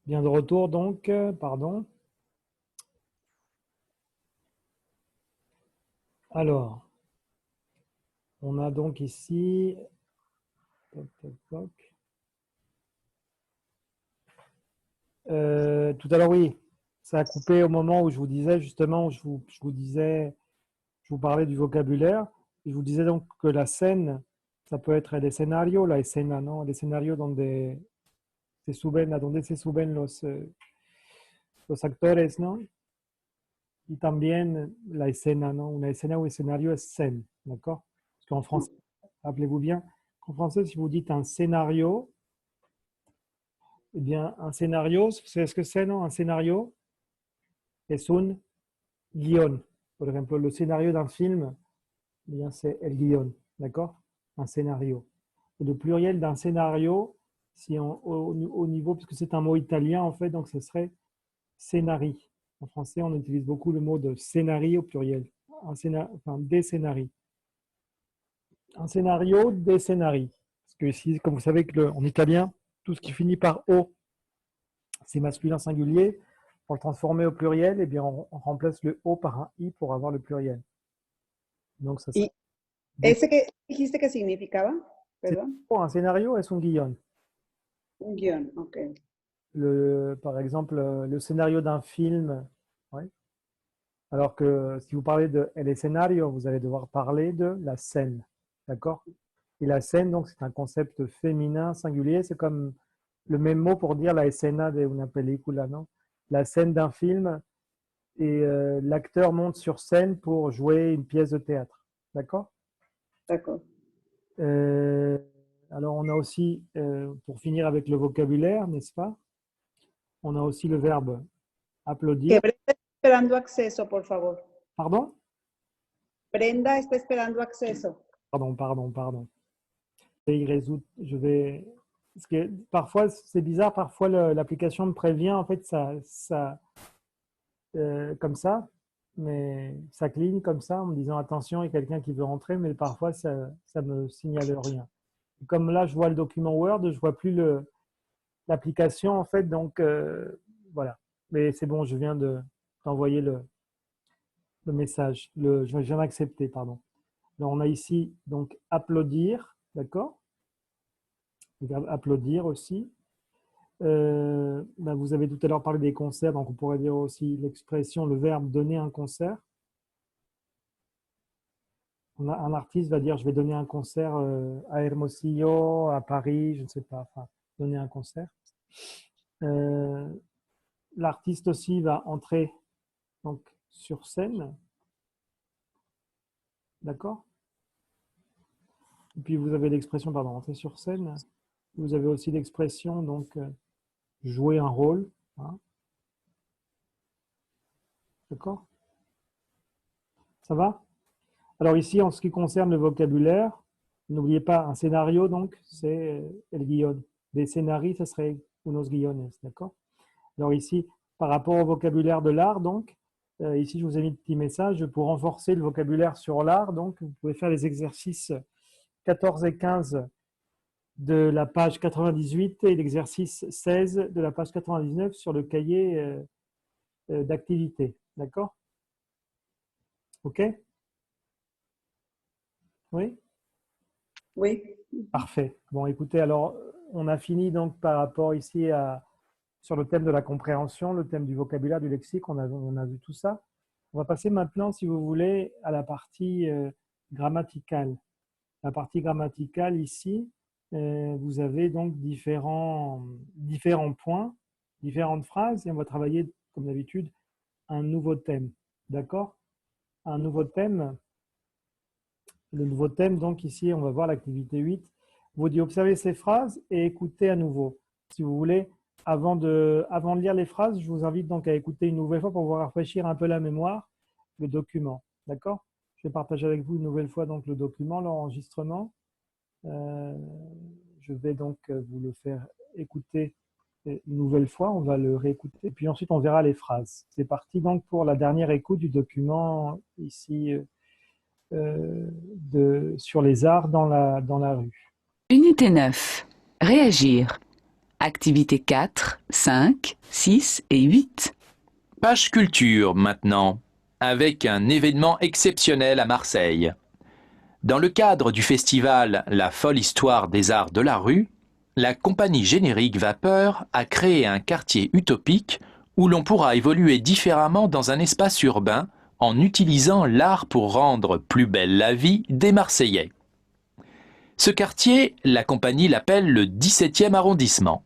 Bien de retour donc, pardon. Alors, on a donc ici, toc, toc, toc. Tout à l'heure, oui, ça a coupé au moment où je vous disais justement, où je vous parlais du vocabulaire. Je vous disais donc que la scène, ça peut être el escenario, la escena, ¿no? El escenario donde se suben, a donde se suben los actores, ¿no? Y también la escena, ¿no? Una escena ou escenario es scène, d'accord? Parce qu'en français, rappelez-vous bien, qu'en français, si vous dites un scénario, eh bien, un scénario, vous savez ce que c'est, non? Un scénario es un guion. Por ejemplo, le scénario d'un film, eh bien, c'est el guion, d'accord? Un scénario. Et le pluriel d'un scénario, si au niveau, puisque c'est un mot italien, en fait, donc ce serait scénari. En français, on utilise beaucoup le mot de scénarii au pluriel. Enfin, des scénarii. Un scénario, des scénarii. Parce que ici, comme vous savez que en italien, tout ce qui finit par O, c'est masculin singulier. Pour le transformer au pluriel, eh bien, on remplace le O par un I pour avoir le pluriel. Donc, ça serait. ¿Y ese que dijiste que significaba? Perdón. Un scénario es un guion. Un guión, ok. Par exemple, le scénario d'un film. Ouais. Alors que si vous parlez de el escenario, vous allez devoir parler de la scène. D'accord? Et la scène, donc, c'est un concept féminin singulier. C'est comme le même mot pour dire la escena de una película, non? La scène d'un film et l'acteur monte sur scène pour jouer une pièce de théâtre. D'accord? D'accord. Alors, on a aussi, pour finir avec le vocabulaire, n'est-ce pas? On a aussi le verbe applaudir. Que Brenda está esperando acceso, por favor. Pardon? Brenda está esperando acceso. Pardon. Et il résout, je vais. Parce que parfois, c'est bizarre, parfois l'application me prévient, en fait, comme ça, mais ça cligne comme ça en me disant attention, il y a quelqu'un qui veut rentrer, mais parfois ça me signale rien. Et comme là, je vois le document Word, je vois plus l'application en fait, donc voilà. Mais c'est bon, je viens d'envoyer le message, je viens d'accepter, pardon. Alors on a ici donc applaudir, d'accord? Le verbe applaudir aussi. Vous avez tout à l'heure parlé des concerts, donc on pourrait dire aussi l'expression, le verbe donner un concert. Un artiste va dire je vais donner un concert à Hermosillo, à Paris, je ne sais pas, enfin, donner un concert. L'artiste aussi va entrer donc, sur scène. D'accord? Et puis vous avez l'expression, pardon, entrer sur scène. Vous avez aussi l'expression, donc, jouer un rôle. Hein. D'accord? Ça va? Alors ici, en ce qui concerne le vocabulaire, n'oubliez pas un scénario, donc, c'est el guion. Des scénarii, ce serait unos guiones, d'accord? Alors ici, par rapport au vocabulaire de l'art, donc, ici, je vous ai mis un petit message pour renforcer le vocabulaire sur l'art. Donc, vous pouvez faire les exercices 14 et 15 de la page 98 et l'exercice 16 de la page 99 sur le cahier d'activité. D'accord? OK? Oui? Oui. Parfait. Bon, écoutez, alors, on a fini donc par rapport ici sur le thème de la compréhension, le thème du vocabulaire, du lexique, on a vu tout ça. On va passer maintenant, si vous voulez, à la partie grammaticale. La partie grammaticale, ici, vous avez donc différents points, différentes phrases, et on va travailler, comme d'habitude, un nouveau thème. D'accord? Un nouveau thème. Le nouveau thème, donc ici, on va voir l'activité 8. Vous dites observez ces phrases et écoutez à nouveau. Si vous voulez, avant de lire les phrases, je vous invite donc à écouter une nouvelle fois pour vous rafraîchir un peu la mémoire, le document. D'accord? Je vais partager avec vous une nouvelle fois donc le document, l'enregistrement. Je vais donc vous le faire écouter une nouvelle fois, on va le réécouter, et puis ensuite on verra les phrases. C'est parti donc pour la dernière écoute du document ici sur les arts dans la rue. Unité 9. Réagir. Activités 4, 5, 6 et 8. Page culture maintenant, avec un événement exceptionnel à Marseille. Dans le cadre du festival La folle histoire des arts de la rue, la compagnie Générique Vapeur a créé un quartier utopique où l'on pourra évoluer différemment dans un espace urbain en utilisant l'art pour rendre plus belle la vie des Marseillais. Ce quartier, la compagnie l'appelle le 17e arrondissement.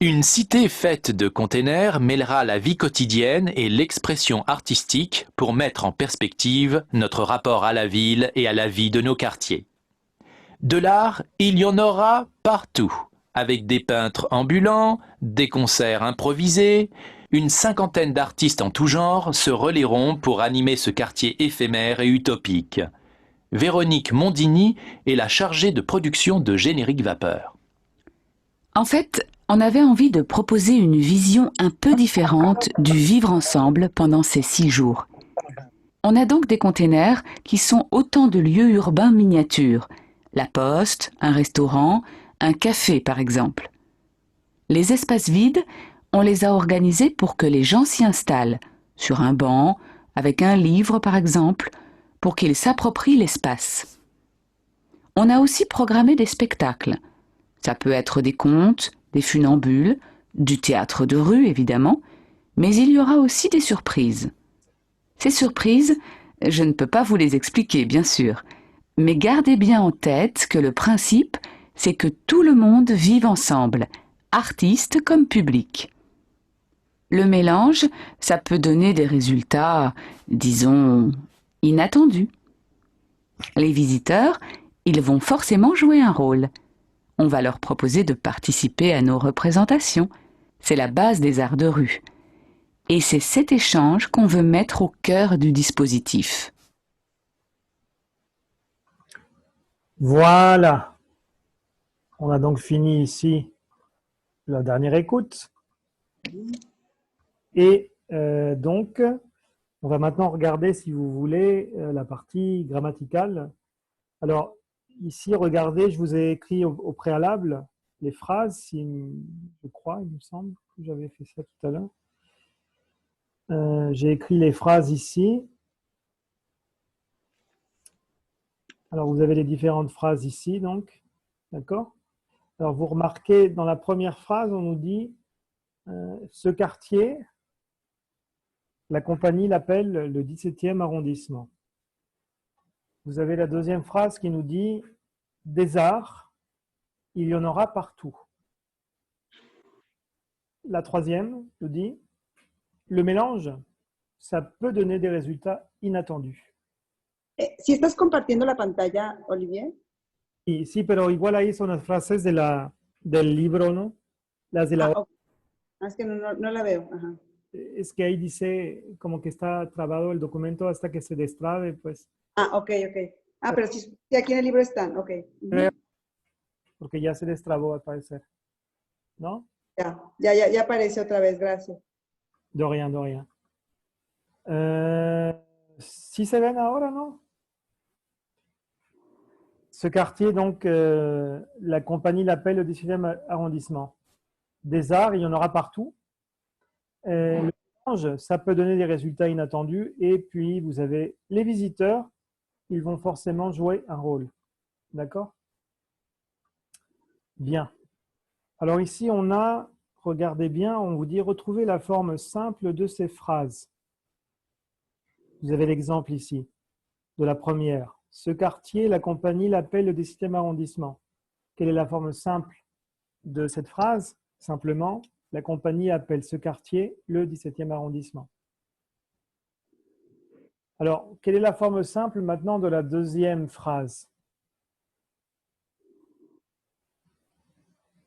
Une cité faite de containers mêlera la vie quotidienne et l'expression artistique pour mettre en perspective notre rapport à la ville et à la vie de nos quartiers. De l'art, il y en aura partout, avec des peintres ambulants, des concerts improvisés. Une cinquantaine d'artistes en tout genre se relaieront pour animer ce quartier éphémère et utopique. Véronique Mondini est la chargée de production de Générique Vapeur. En fait, on avait envie de proposer une vision un peu différente du vivre ensemble pendant ces 6 jours. On a donc des containers qui sont autant de lieux urbains miniatures. La poste, un restaurant, un café par exemple. Les espaces vides, on les a organisés pour que les gens s'y installent, sur un banc, avec un livre par exemple, pour qu'ils s'approprient l'espace. On a aussi programmé des spectacles. Ça peut être des contes, des funambules, du théâtre de rue évidemment, mais il y aura aussi des surprises. Ces surprises, je ne peux pas vous les expliquer bien sûr, mais gardez bien en tête que le principe, c'est que tout le monde vive ensemble, artistes comme public. Le mélange, ça peut donner des résultats, disons, inattendus. Les visiteurs, ils vont forcément jouer un rôle. On va leur proposer de participer à nos représentations. C'est la base des arts de rue. Et c'est cet échange qu'on veut mettre au cœur du dispositif. Voilà. On a donc fini ici la dernière écoute. Et donc, on va maintenant regarder, si vous voulez, la partie grammaticale. Alors, ici, regardez, je vous ai écrit au préalable les phrases, je crois, il me semble que j'avais fait ça tout à l'heure. J'ai écrit les phrases ici. Alors, vous avez les différentes phrases ici, donc. D'accord? Alors, vous remarquez, dans la première phrase, on nous dit ce quartier, la compagnie l'appelle le 17e arrondissement. Vous avez la deuxième phrase qui nous dit des arts, il y en aura partout. La troisième nous dit le mélange, ça peut donner des résultats inattendus. Si estás compartiendo la pantalla, Olivier. Y, sí, pero igual ahí son las frases del libro, ¿no? Las de la... Okay. Es que no la veo. Ajá. Es que ahí dice como que está trabado el documento hasta que se destrabe, pues. Ok. Pero sí, aquí en el libro están, ok. Porque ya se destrabó al parecer, ¿no? Ya aparece otra vez, gracias. De rien, de rien. Si se ven ahora, ¿no? Ce quartier, donc, la compagnie l'appelle le 17e arrondissement. Des arts, il y en aura partout. Le mélange, ça peut donner des résultats inattendus. Et puis, vous avez les visiteurs, ils vont forcément jouer un rôle. D'accord? Bien. Alors ici, on a, regardez bien, on vous dit retrouver la forme simple de ces phrases. Vous avez l'exemple ici, de la première. Ce quartier, la compagnie l'appelle le 17e arrondissement. Quelle est la forme simple de cette phrase? Simplement, la compagnie appelle ce quartier le 17e arrondissement. Alors, quelle est la forme simple maintenant de la deuxième phrase?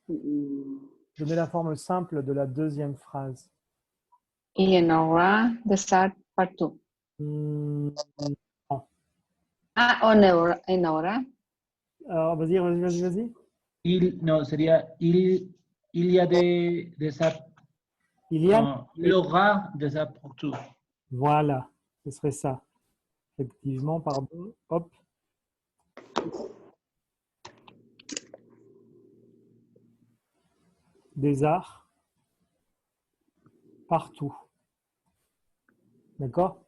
Donnez la forme simple de la deuxième phrase. Il y en aura des arts partout. Non. En aura. Alors, vas-y. No, sería il Il y a des arbres. Il y a, Il y aura des arbres partout. voilà, ce serait ça. Effectivement, pardon. Hop. Des arts partout. D'accord?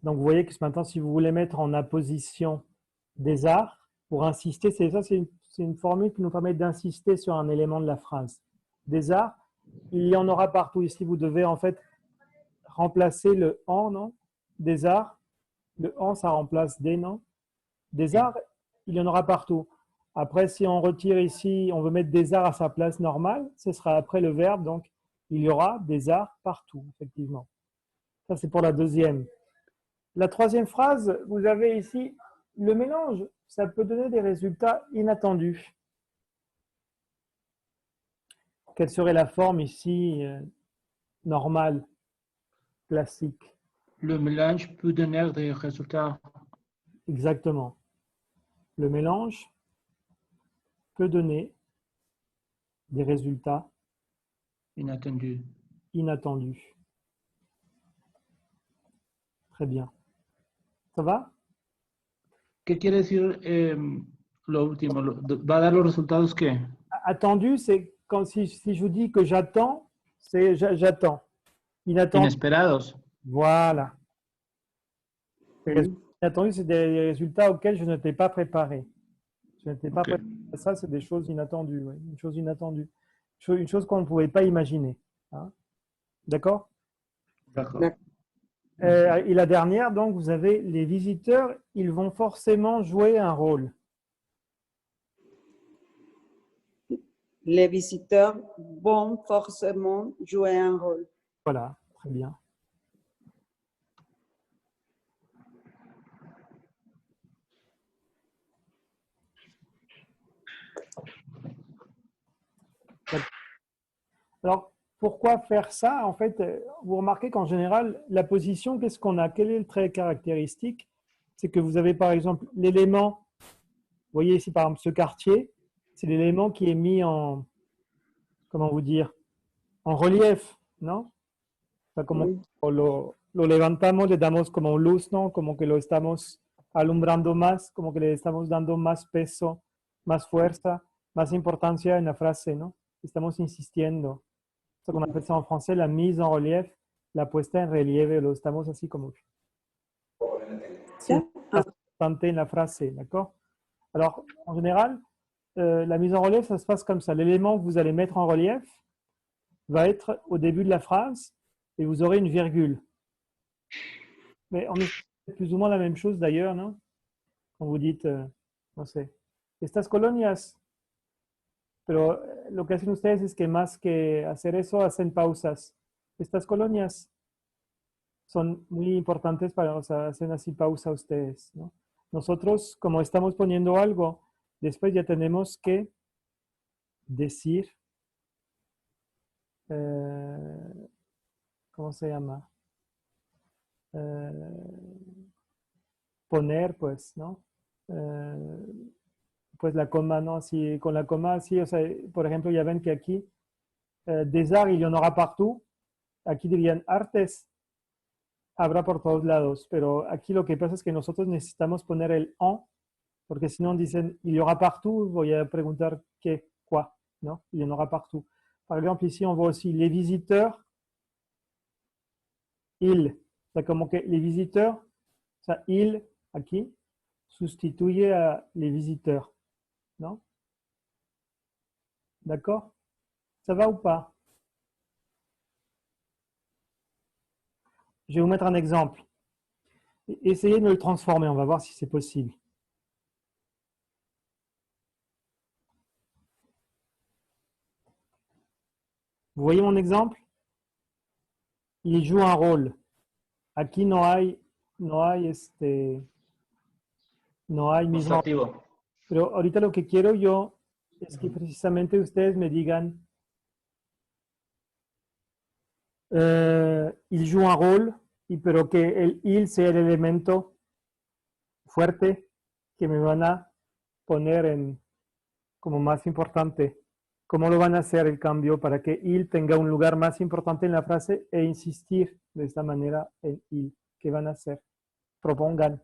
Donc, vous voyez que ce matin, si vous voulez mettre en apposition des arts, pour insister, c'est ça, c'est une formule qui nous permet d'insister sur un élément de la phrase. Des arts, il y en aura partout. Ici, vous devez en fait remplacer le en, non? Des arts, le en, ça remplace des, non? Des arts, il y en aura partout. Après, si on retire ici, on veut mettre des arts à sa place normale, ce sera après le verbe, donc il y aura des arts partout, effectivement. Ça, c'est pour la deuxième. La troisième phrase, vous avez ici le mélange. Ça peut donner des résultats inattendus. Quelle serait la forme ici normale, classique? Le mélange peut donner des résultats. Exactement. Le mélange peut donner des résultats Inattendus. inattendus. Très bien. Ça va? ¿Qué quiere decir lo último? ¿Va a dar los resultados qué? Attendu, c'est quand si je vous dis que j'attends, c'est j'attends. Inattendu, Inesperados. voilà. Inattendu, c'est des résultats auxquels je n'étais pas préparé. Je n'étais pas préparé à ça, c'est des choses inattendues. Oui. Une chose inattendue. Une chose qu'on ne pouvait pas imaginer. Hein? D'accord? D'accord. Et la dernière, donc, vous avez les visiteurs, ils vont forcément jouer un rôle. Les visiteurs vont forcément jouer un rôle. Voilà, très bien. Alors, pourquoi faire ça? En fait, vous remarquez qu'en général, la position, qu'est-ce qu'on a? Quel est le trait caractéristique? C'est que vous avez par exemple l'élément, vous voyez ici par exemple ce quartier, c'est l'élément qui est mis en, comment vous dire, en relief, ¿no? O sea, como lo levantamos, le damos como luz, ¿no? Como que lo estamos alumbrando más, como que le estamos dando más peso, más fuerza, más importancia en la frase, ¿no? Estamos insistiendo. C'est ce qu'on appelle ça en français la mise en relief, la puesta en relieve, lo estamos así como importante en la frase, d'accord? Alors, en général, la mise en relief, ça se passe comme ça. L'élément que vous allez mettre en relief va être au début de la phrase et vous aurez une virgule. Mais on est plus ou moins la même chose d'ailleurs, non? Quand vous dites, no sé, estas colonias. Pero lo que hacen ustedes es que más que hacer eso, hacen pausas. Estas colonias son muy importantes para, o sea, hacen así pausa ustedes, ¿no? Nosotros, como estamos poniendo algo, después ya tenemos que decir, ¿cómo se llama? Poner, pues, ¿no? Pues la coma, ¿no? Así, con la coma, así, o sea, por ejemplo, ya ven que aquí, des arts, il y en aura partout. Aquí dirían artes, habrá por todos lados, pero aquí lo que pasa es que nosotros necesitamos poner el en, porque si no dicen il y aura partout, voy a preguntar qué, quoi, ¿no? Il y en aura partout. Par exemple, ici, on voit aussi les visiteurs, ils. O sea, como que les visiteurs, o sea, ils, aquí, sustituye a les visiteurs, ¿no? D'accord? Ça va ou pas? Je vais vous mettre un exemple. Essayez de le transformer, on va voir si c'est possible. Vous voyez mon exemple? Il joue un rôle. Aquí no hay mise en Activo. Pero ahorita lo que quiero yo es que precisamente ustedes me digan, il joue un rôle, pero que el il sea el elemento fuerte que me van a poner en como más importante. ¿Cómo lo van a hacer el cambio para que il tenga un lugar más importante en la frase e insistir de esta manera en il? ¿Qué van a hacer? Propongan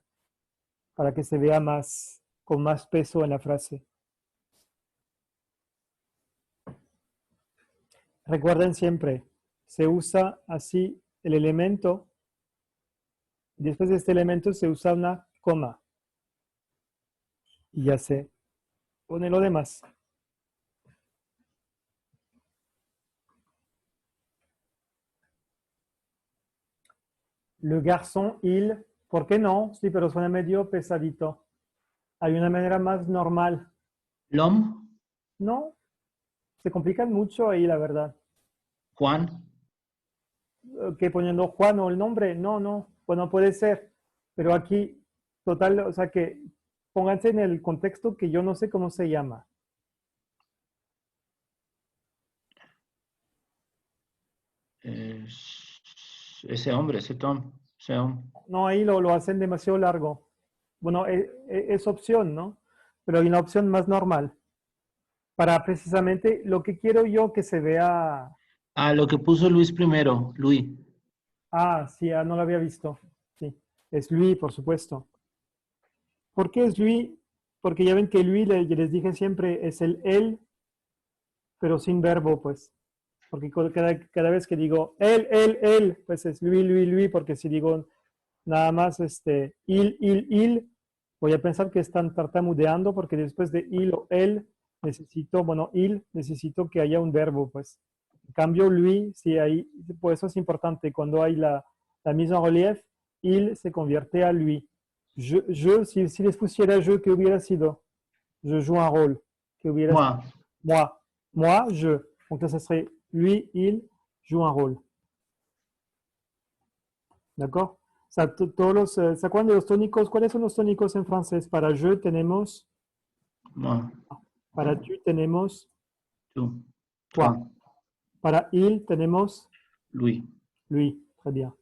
para que se vea más, con más peso en la frase. Recuerden siempre, se usa así el elemento, después de este elemento se usa una coma. Y ya se pone lo demás. Le garçon, il, ¿por qué no? Sí, pero suena medio pesadito. Hay una manera más normal. L'homme, No, se complican mucho ahí, la verdad. Juan, Que poniendo Juan o el nombre, no, bueno, puede ser. Pero aquí, total, o sea que pónganse en el contexto que yo no sé cómo se llama. ese hombre, ese Tom, ese hombre. No, ahí lo hacen demasiado largo. Bueno, es opción, ¿no? Pero hay una opción más normal. Para precisamente lo que quiero yo que se vea. Ah, lo que puso Luis primero, Luis. Ah, sí, no lo había visto. Sí, es Luis, por supuesto. ¿Por qué es Luis? Porque ya ven que Luis, les dije siempre, es el él, pero sin verbo, pues. Porque cada vez que digo él, pues es Luis, porque si digo nada más il, voy a pensar que están tartamudeando porque después de il o él necesito, bueno, necesito que haya un verbo, pues. En cambio, Luis, sí, ahí, por eso es importante, cuando hay la mise en relief, il se convierte a lui. Si les pusiera yo, ¿qué hubiera sido? Je joue un rôle. ¿Qué hubiera Moi, sido? Moi, je. Donc là, ça serait lui, il joue un rôle. ¿D'accord? O sea, todos los, ¿se acuerdan de los tónicos? ¿Cuáles son los tónicos en francés? Para je tenemos, moi, para tu tenemos, tú, toi. toi, Para il tenemos, Luis. lui. Très bien.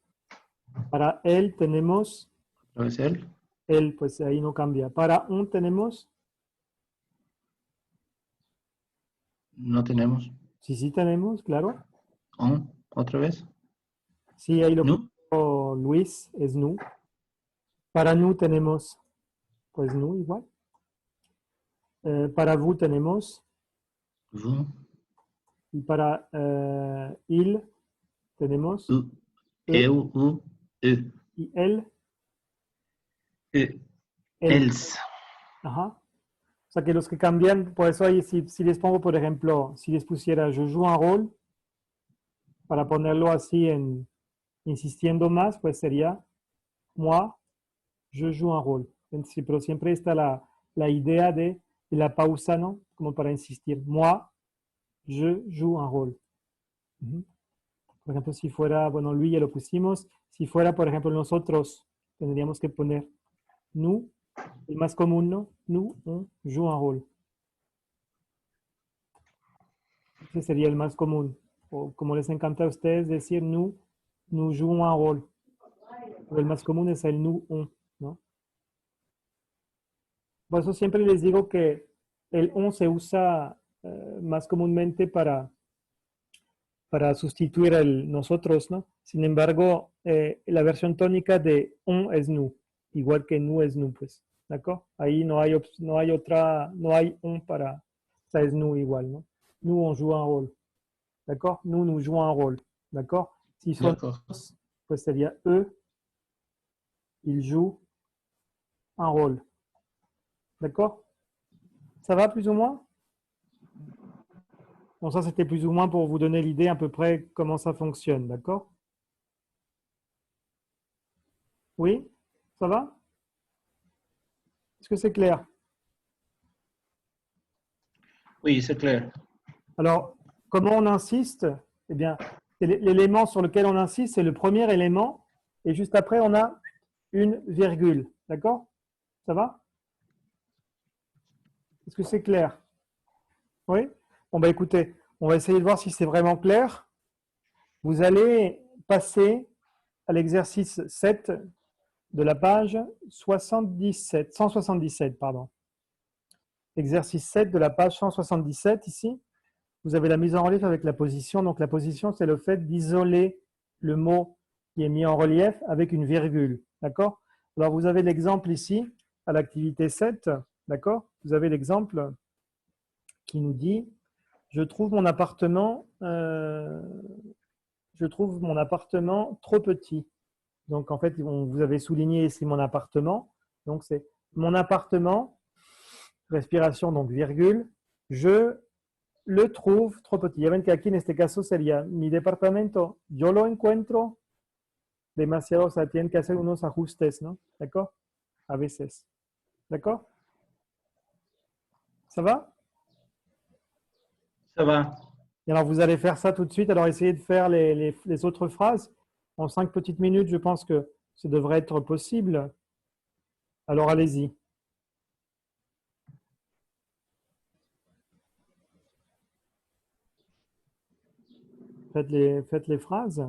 Para él tenemos, ¿Otra vez él? él, pues ahí no cambia. Para un tenemos, No tenemos. sí tenemos, claro. On, otra vez. Sí, ahí lo Nous, puso Luis, es nous. Para nous tenemos, pues nous igual. Para vous tenemos, vous, y para il tenemos, u, E. eu, u, eux, y él, eux, él. else. Ajá. O sea que los que cambian, por eso ahí si les pongo, por ejemplo, si les pusiera je joue un rôle, para ponerlo así insistiendo más, pues sería moi, je joue un rôle. Pero siempre está la idea de la pausa, ¿no? Como para insistir. Moi, je joue un rôle. Ujú. Por ejemplo, si fuera, bueno, Luis ya lo pusimos. Si fuera, por ejemplo, nosotros, tendríamos que poner nous, el más común, ¿no? Nous, on joue un rôle. Ese sería el más común. O como les encanta a ustedes decir nous jouons un rôle. Pero el más común es el nous, on, ¿no? Por eso siempre les digo que el on se usa más comúnmente para sustituir el nosotros, ¿no? Sin embargo, la versión tónica de on es nous, igual que nous es nous, pues, ¿d'accord? Ahí no hay on para, o sea, es nous igual, ¿no? Nous, on joue un rôle, ¿d'accord? Nous jouons un rôle, ¿d'accord? Si son D'accord. dos, pues sería eux, ils jouent un rôle, d'accord? Ça va plus ou moins? Bon, ça, c'était plus ou moins pour vous donner l'idée à peu près comment ça fonctionne, d'accord? Oui? Ça va? Est-ce que c'est clair? Oui, c'est clair. Alors, comment on insiste? Eh bien, l'élément sur lequel on insiste, c'est le premier élément, et juste après, on a une virgule, d'accord? Ça va? Est-ce que c'est clair? Oui? Bon, bah écoutez, on va essayer de voir si c'est vraiment clair. Vous allez passer à l'exercice 7 de la page 177, pardon. Exercice 7 de la page 177 ici. vous avez la mise en relief avec la position. Donc la position, c'est le fait d'isoler le mot qui est mis en relief avec une virgule. D'accord? Alors vous avez l'exemple ici, à l'activité 7. D'accord? Vous avez l'exemple qui nous dit « Je trouve mon appartement trop petit ». Donc en fait, vous avez souligné ici mon appartement. Donc c'est mon appartement, respiration, donc virgule, je le trouve trop petit. Ya ven que aquí en este caso sería mi departamento, yo lo encuentro demasiado, o sea, tienen que hacer unos ajustes, ¿no? D'accord? A veces. D'accord? Ça va? Ça va. Et alors, vous allez faire ça tout de suite. Alors, essayez de faire les autres phrases. En 5 petites minutes, je pense que ça devrait être possible. Alors, allez-y. Faites les phrases.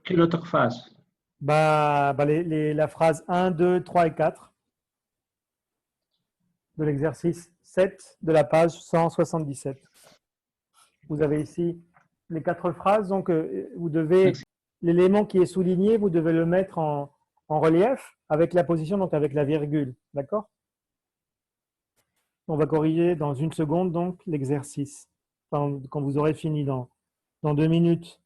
Quelle autre phase? La phrase 1, 2, 3 et 4 de l'exercice 7 de la page 177. Vous avez ici les 4 phrases. Donc, vous devez, l'élément qui est souligné, vous devez le mettre en relief avec la position, donc avec la virgule. D'accord? On va corriger dans une seconde, donc, l'exercice. Quand vous aurez fini dans 2 minutes.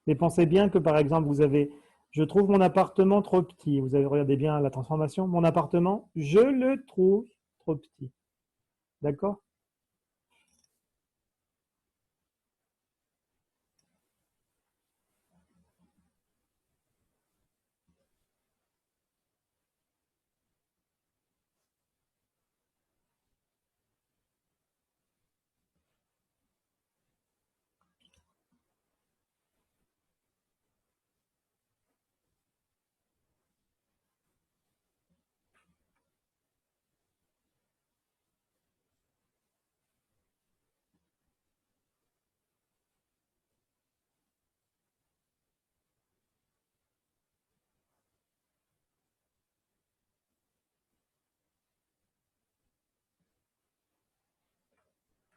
Mais pensez bien que, par exemple, vous avez « Je trouve mon appartement trop petit ». Vous avez regardé bien la transformation. Mon appartement, je le trouve trop petit. D'accord?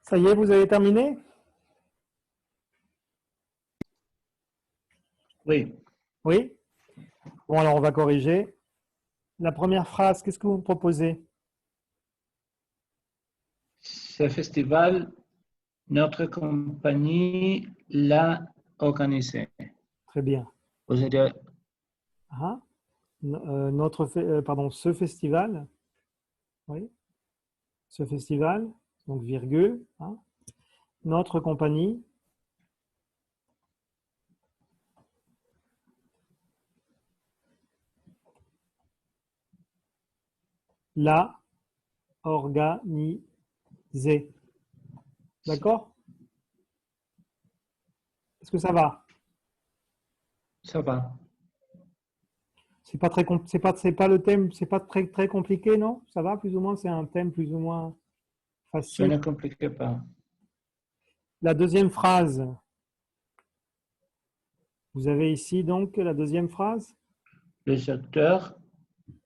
Ça y est, vous avez terminé? Oui. Oui? Bon, alors on va corriger. La première phrase, qu'est-ce que vous me proposez? Ce festival, notre compagnie l'a organisé. Très bien. Ou sería, Ah, ce festival, oui, ce festival, donc virgule, hein, notre compagnie l'a organisé. D'accord? Est-ce que ça va? ça va. C'est pas le thème, c'est pas très compliqué, non? Ça va plus ou moins, c'est un thème plus ou moins Je facile. ne complique pas. La deuxième phrase. Vous avez ici donc la deuxième phrase. Les acteurs,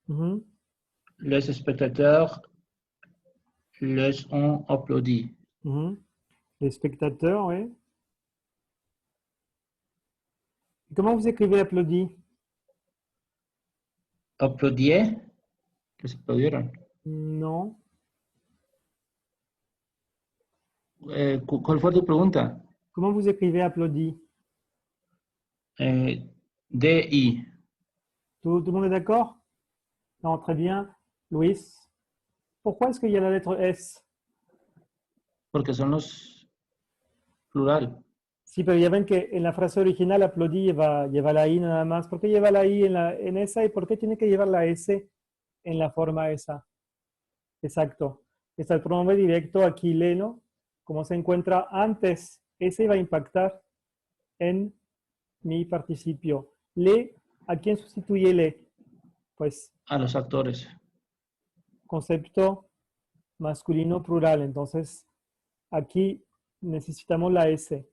Mhm, les spectateurs les ont applaudi. mhm. Les spectateurs, oui. Comment vous écrivez applaudi? ¿Aplaudié? ¿Les aplaudieron? Non. ¿Cuál fue tu pregunta? Comment vous écrivez applaudi? DI. Tout le monde est d'accord? Non, très bien. Luis, pourquoi est-ce qu'il y a la lettre S? Porque son los plural. Sí, pero ya ven que en la frase original applaudi lleva la I nada más. ¿Por qué lleva la I en esa y por qué tiene que llevar la S en la forma esa? Exacto. Está el pronombre directo aquí, le, ¿no? Como se encuentra antes, ese va a impactar en mi participio. Le, ¿a quién sustituye le? Pues A los actores. concepto masculino plural. Entonces, aquí necesitamos la S.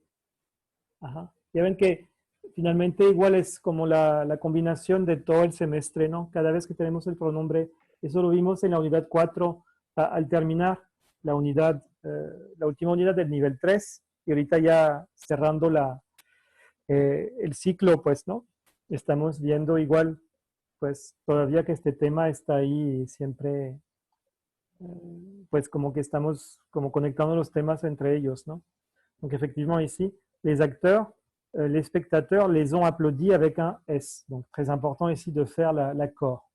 Ajá. Ya ven que finalmente igual es como la combinación de todo el semestre, ¿no? Cada vez que tenemos el pronombre, eso lo vimos en la unidad 4 al terminar la unidad, la última unidad del nivel 3 y ahorita ya cerrando el ciclo, pues, ¿no? Estamos viendo igual, pues, todavía que este tema está ahí siempre, pues, como que estamos como conectando los temas entre ellos, ¿no? Donc, effectivement, ici, les acteurs, les spectateurs les ont applaudis avec un S. Donc, très important ici de faire l'accord.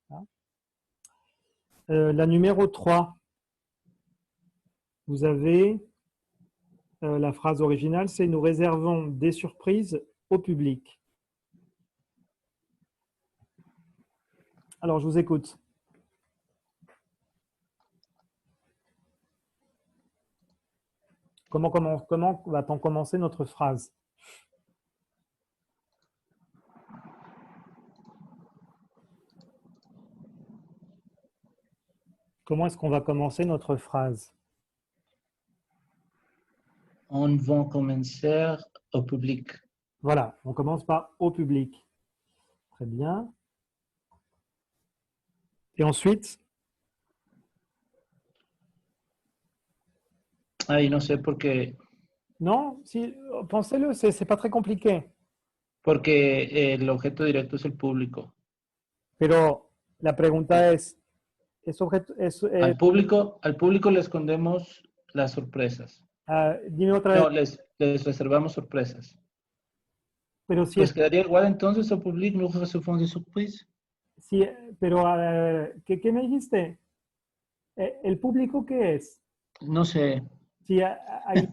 La numéro 3, vous avez la phrase originale, c'est « Nous réservons des surprises au public ». Alors, je vous écoute. Comment va-t-on commencer notre phrase? Comment est-ce qu'on va commencer notre phrase? On va commencer au public. Voilà, on commence par « au public ». Très bien. Et ensuite? Ay, no sé por qué. Non, si, pensez-le, c'est pas très compliqué. Porque el objeto directo es el público. Pero la pregunta es Al público le escondemos las sorpresas. dime otra No, vez. les reservamos sorpresas. Pero si Pues es, quedaría igual entonces au public, nous recevons des surprises. si, pero ¿qué me dijiste? ¿El público qué es? No sé. Si ahí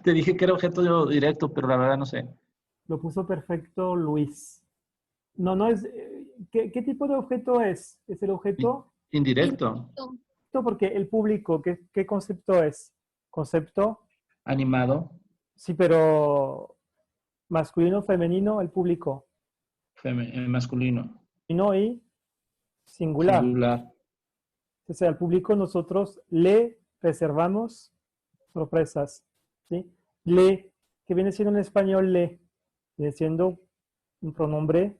Te dije que era objeto directo, pero la verdad no sé. lo puso perfecto Luis. No, no es. ¿Qué tipo de objeto es? ¿Es el objeto? Indirecto. Porque el público, ¿qué concepto es? ¿Concepto? Animado. Sí, pero masculino, femenino, el público. Masculino. Femenino y singular. Singular. O sea, al público nosotros le reservamos sorpresas. ¿Sí? Le, que viene siendo en español le, viene siendo un pronombre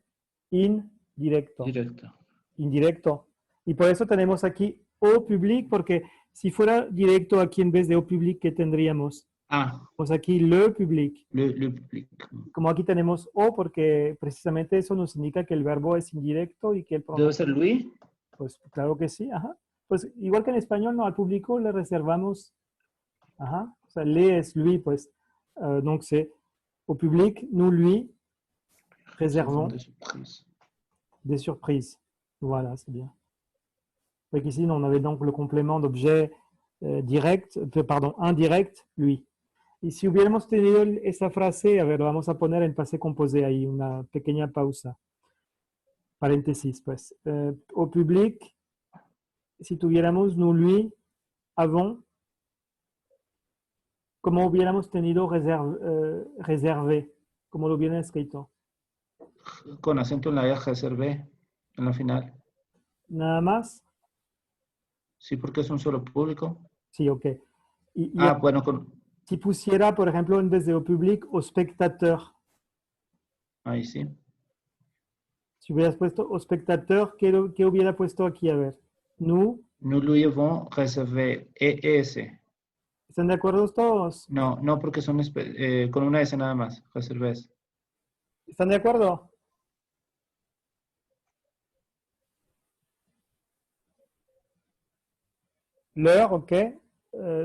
indirecto. Directo. Indirecto. Y por eso tenemos aquí au public, porque si fuera directo aquí en vez de au public, ¿qué tendríamos? Pues aquí le public. Le public. Como aquí tenemos o, porque precisamente eso nos indica que el verbo es indirecto y que el pronombre... ¿Debe ser Luis? Pues claro que sí, ajá. Pues igual que en español, no, al público le reservamos, ajá, o sea, le es lui, pues. Donc c'est au public, nous lui réservons des surprises. Voilà, c'est bien. Donc ici, on avait donc le complément d'objet direct, pardon, indirect, lui. Y si hubiéramos tenido esa frase, a ver, lo vamos a poner en pase composé ahí, una pequeña pausa. Paréntesis, pues. Au public, si tuviéramos nous, lui, avant, como hubiéramos tenido reservé, como lo hubiera escrito. Con acento en la E, reservé, en la final. Nada más. Sí, porque es un solo público. Sí, ok. Bueno, si pusiera, por ejemplo, en vez de au public, au spectateur. Ahí sí. Si hubieras puesto au spectateur, ¿qué hubiera puesto aquí? A ver. Nous lui avons réservé ES. ¿Están de acuerdo todos? No, no, porque son con una S nada más. Reservés. ¿Están de acuerdo? Leur, ok.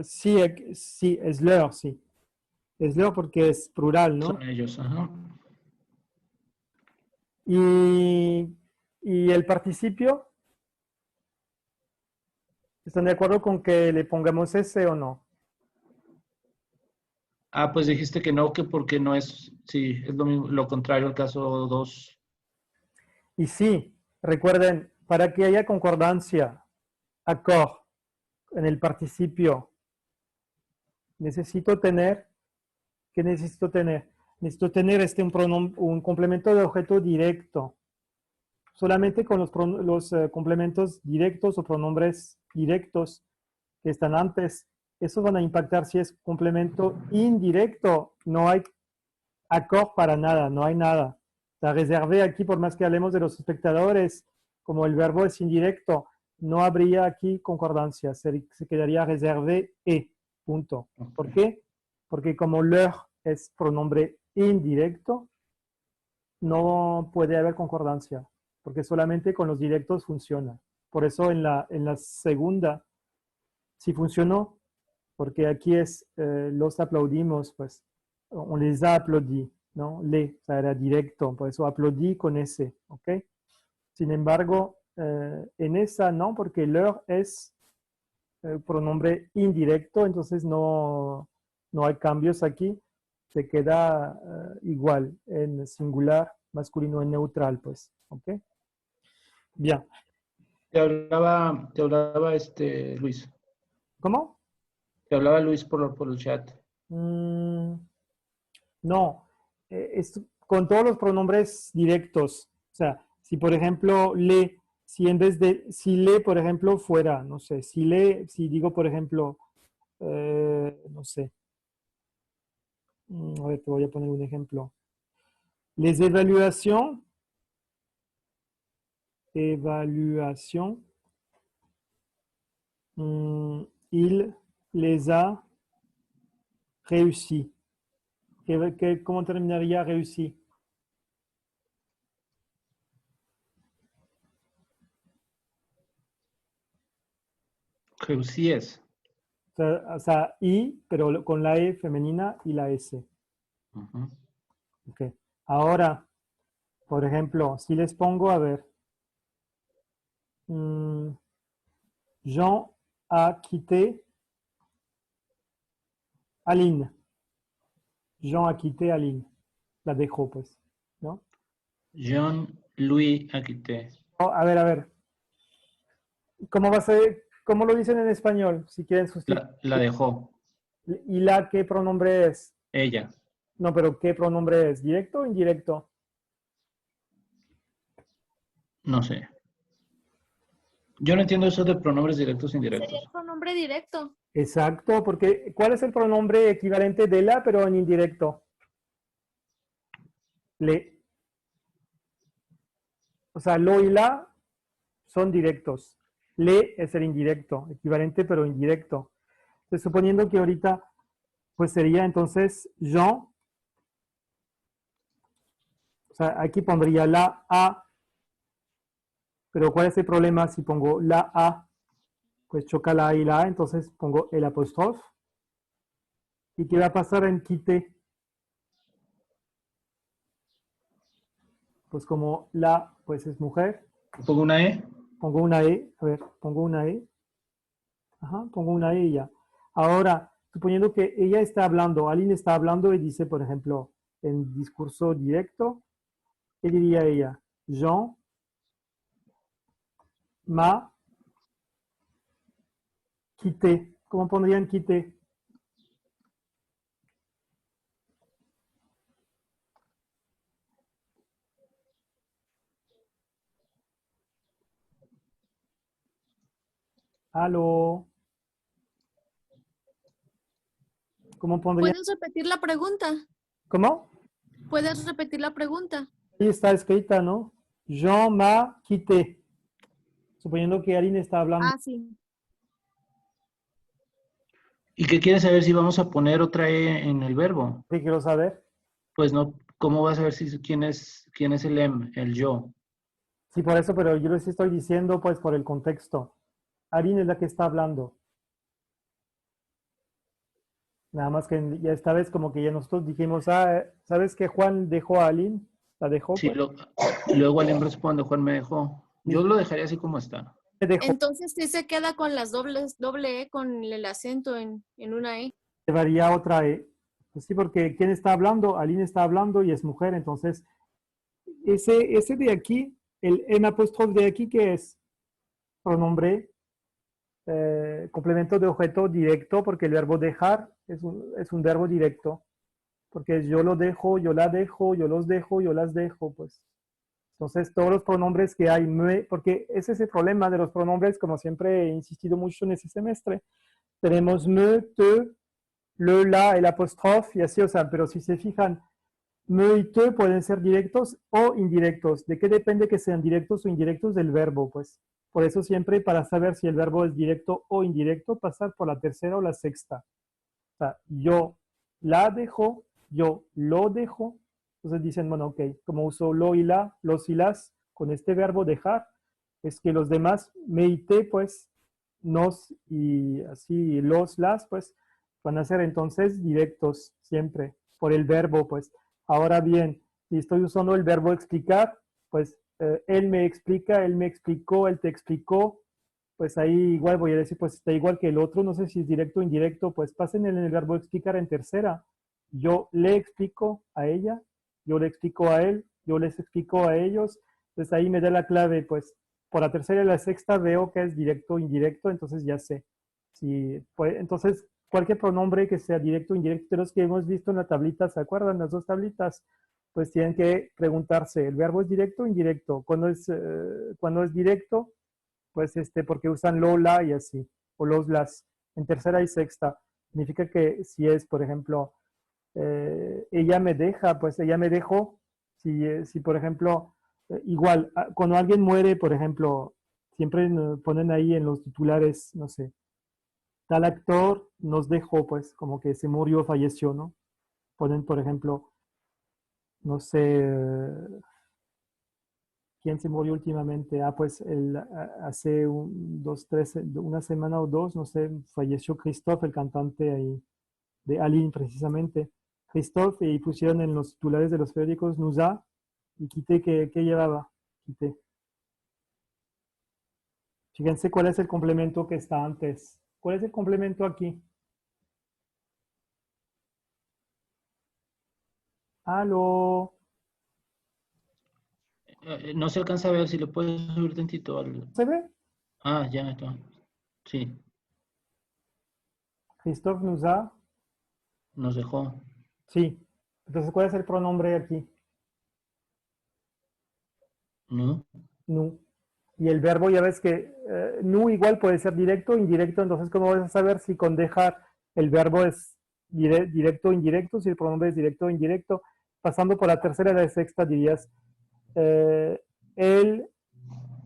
Sí, es leur, sí. Es leur porque es plural, ¿no? Son ellos, ajá. ¿Y el participio? ¿Están de acuerdo con que le pongamos ese o no? Pues dijiste que no, que porque no es, sí, es lo contrario al caso 2. Y sí, recuerden, para que haya concordancia, accord, en el participio, necesito tener, ¿qué necesito tener? Necesito tener un complemento de objeto directo. Solamente con los complementos directos o pronombres directos que están antes, esos van a impactar. Si es complemento indirecto, no hay accord para nada, no hay nada. Está reservé aquí, por más que hablemos de los espectadores, como el verbo es indirecto, no habría aquí concordancia, se quedaría reservé et, punto. ¿Por qué? Porque como leur es pronombre indirecto, no puede haber concordancia, porque solamente con los directos funciona. Por eso en la segunda sí funcionó, porque aquí es los aplaudimos, pues, on les a applaudis, ¿no? Le, o sea, era directo, por eso aplaudí con ese, ¿ok? Sin embargo, en esa no, porque leur es pronombre indirecto, entonces no hay cambios aquí, se queda igual en singular, masculino en neutral, pues, ¿ok? Bien. Te hablaba Luis. ¿Cómo? Te hablaba Luis por el chat. No, con todos los pronombres directos. O sea, si por ejemplo le, si en vez de, si le, por ejemplo, fuera, no sé, si le, si digo, por ejemplo, no sé, a ver, te voy a poner un ejemplo. Les évaluations, il les a réussi. ¿Cómo terminaría réussi? Reusíes. O sea, I, pero con la E femenina y la S. Ujú. Ok. Ahora, por ejemplo, si les pongo, a ver, Jean a quitté Aline. Jean a quitté Aline. La dejó, pues, ¿no? Jean-Louis Aquité. Oh, a ver. ¿Cómo va a ser? ¿Cómo lo dicen en español? Si quieren sustituir. La dejó. ¿Y la qué pronombre es? Ella. No, pero ¿qué pronombre es? ¿Directo o indirecto? No sé. Yo no entiendo eso de pronombres directos e Sería indirectos. el pronombre directo. Exacto, porque ¿cuál es el pronombre equivalente de la, pero en indirecto? Le. O sea, lo y la son directos. Le es el indirecto, equivalente pero indirecto. Entonces, suponiendo que ahorita, pues sería entonces Jean. O sea, aquí pondría la A. Pero ¿cuál es el problema si pongo la A? Pues choca la A y la A, entonces pongo el apóstrofe. ¿Y qué va a pasar en quité? Pues como la, pues es mujer, Pongo una E. pongo una E, a ver, pongo una E. Ajá, pongo una E y ya. Ahora, suponiendo que ella está hablando, Aline está hablando y dice, por ejemplo, en discurso directo, ¿qué diría ella? Jean m'a quitté. ¿Cómo pondrían quitté? ¿Aló? ¿Cómo pondrían? ¿Puedes repetir la pregunta? ¿Cómo? ¿Puedes repetir la pregunta? Ahí está escrita, ¿no? Jean m'a quitté. Suponiendo que Aline está hablando. Ah, sí. ¿Y qué quieres saber si vamos a poner otra E en el verbo? ¿Qué quiero saber? Pues no, ¿cómo vas a ver quién es el el yo? Sí, por eso, pero yo les estoy diciendo, pues, por el contexto. Aline es la que está hablando. Nada más que ya esta vez como que ya nosotros dijimos, ¿sabes que Juan dejó a Aline? ¿La dejó? Sí, Pues? luego alguien responde, Juan me dejó. Yo lo dejaría así como está. Me dejó. Entonces sí se queda con las doble E con el acento en una E. Llevaría otra E. Pues sí, porque ¿quién está hablando? Aline está hablando y es mujer. Entonces, ese de aquí, el M apóstrofe de aquí, ¿qué es? Pronombre, complemento de objeto directo, porque el verbo dejar es un verbo directo. Porque yo lo dejo, yo la dejo, yo los dejo, yo las dejo, pues. Entonces, todos los pronombres que hay, porque ese es el problema de los pronombres, como siempre he insistido mucho en este semestre. Tenemos me, te, le, la, el apóstrofe y así, o sea, pero si se fijan, Me y te pueden ser directos o indirectos. ¿De qué depende que sean directos o indirectos? Del verbo, pues. Por eso siempre para saber si el verbo es directo o indirecto, pasar por la tercera o la sexta. O sea, yo la dejo, yo lo dejo. Entonces dicen, bueno, ok, como uso lo y la, los y las, con este verbo dejar, es que los demás, me y te, pues, nos y así los, las, pues, van a ser entonces directos siempre, por el verbo, pues. Ahora bien, si estoy usando el verbo explicar, pues él me explica, él me explicó, él te explicó, pues ahí igual voy a decir, pues está igual que el otro, no sé si es directo o indirecto, pues pasen en el verbo explicar en tercera. Yo le explico a ella, yo le explico a él, yo les explico a ellos, entonces ahí me da la clave, pues por la tercera y la sexta veo que es directo o indirecto, entonces ya sé. Si, pues, entonces, cualquier pronombre que sea directo o indirecto, de los que hemos visto en la tablita, ¿se acuerdan? Las dos tablitas, pues tienen que preguntarse, ¿el verbo es directo o indirecto? Cuando es directo, pues porque usan lo, la y así, o los, las. En tercera y sexta, significa que si es, por ejemplo, ella me deja, pues ella me dejó. Si por ejemplo, igual, cuando alguien muere, por ejemplo, siempre ponen ahí en los titulares, no sé, tal actor nos dejó, pues como que se murió, falleció, ¿no? Ponen, por ejemplo, no sé, ¿quién se murió últimamente? Pues hace una semana o dos, no sé, falleció Christophe, el cantante ahí, de Aline precisamente. Christophe, y pusieron en los titulares de los periódicos Nusa y Quité, ¿qué llevaba? Quité. Fíjense cuál es el complemento que está antes. ¿Cuál es el complemento aquí? ¿Aló? No se alcanza a ver si le puedes subir tantito al... ¿Se ve? Ah, ya está. Sí, Christophe Nusa. nos dejó. Sí. Entonces, ¿cuál es el pronombre aquí? ¿No? Nu. Y el verbo, ya ves que nu igual puede ser directo o indirecto, entonces ¿cómo vas a saber si con dejar el verbo es directo o indirecto, si el pronombre es directo o indirecto? Pasando por la tercera y la sexta dirías, él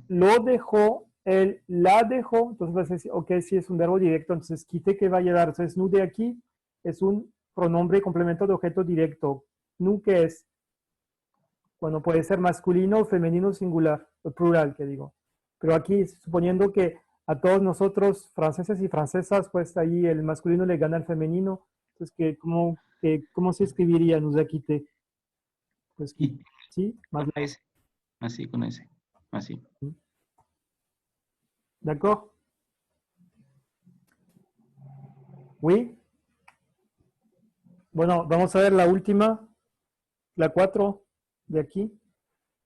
lo dejó, él la dejó, entonces vas a decir, ok, si es un verbo directo, entonces quite que vaya a dar, entonces nu de aquí es un pronombre complemento de objeto directo. Nu que es, bueno, puede ser masculino o femenino singular, o plural, que digo. Pero aquí, suponiendo que a todos nosotros, franceses y francesas, pues ahí el masculino le gana al femenino, entonces, ¿cómo se escribiría nous a quitté? Pues, Y ¿sí? Más con ese. Así, con ese. Así. ¿D'accord? ¿Oui? Bueno, vamos a ver la última, la 4 de aquí.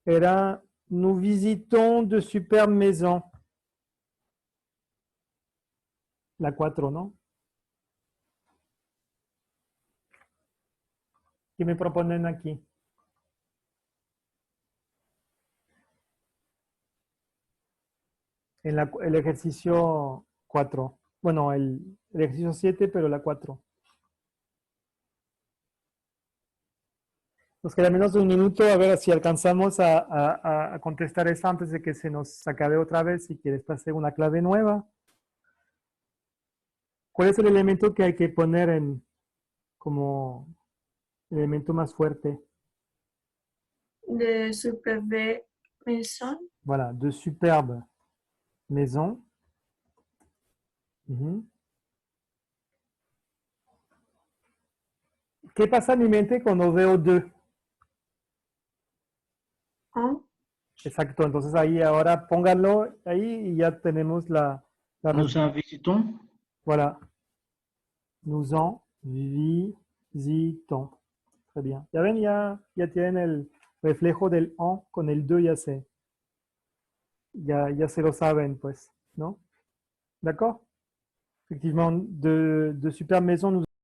Era, nous visitons de superbes maisons. La 4, ¿no? ¿Qué me proponen aquí? En el ejercicio 4. Bueno, el ejercicio 7, pero la 4. Nos queda menos de un minuto, a ver si alcanzamos a contestar esto antes de que se nos acabe otra vez. Si quieres pasar una clave nueva. ¿Cuál es el elemento que hay que poner como elemento más fuerte? De superbe maison. Voilà, de superbes maisons. ¿Qué pasa en mi mente cuando veo de? Un. Exacto, entonces ahí ahora pónganlo ahí y ya tenemos la Nous en visitons. Voilà. Nous en visitons. Très bien. Ya ven, ya tienen el reflejo del en con el de, ya se lo saben, pues, ¿no? D'accord? Effectivement, de superbes maisons, nous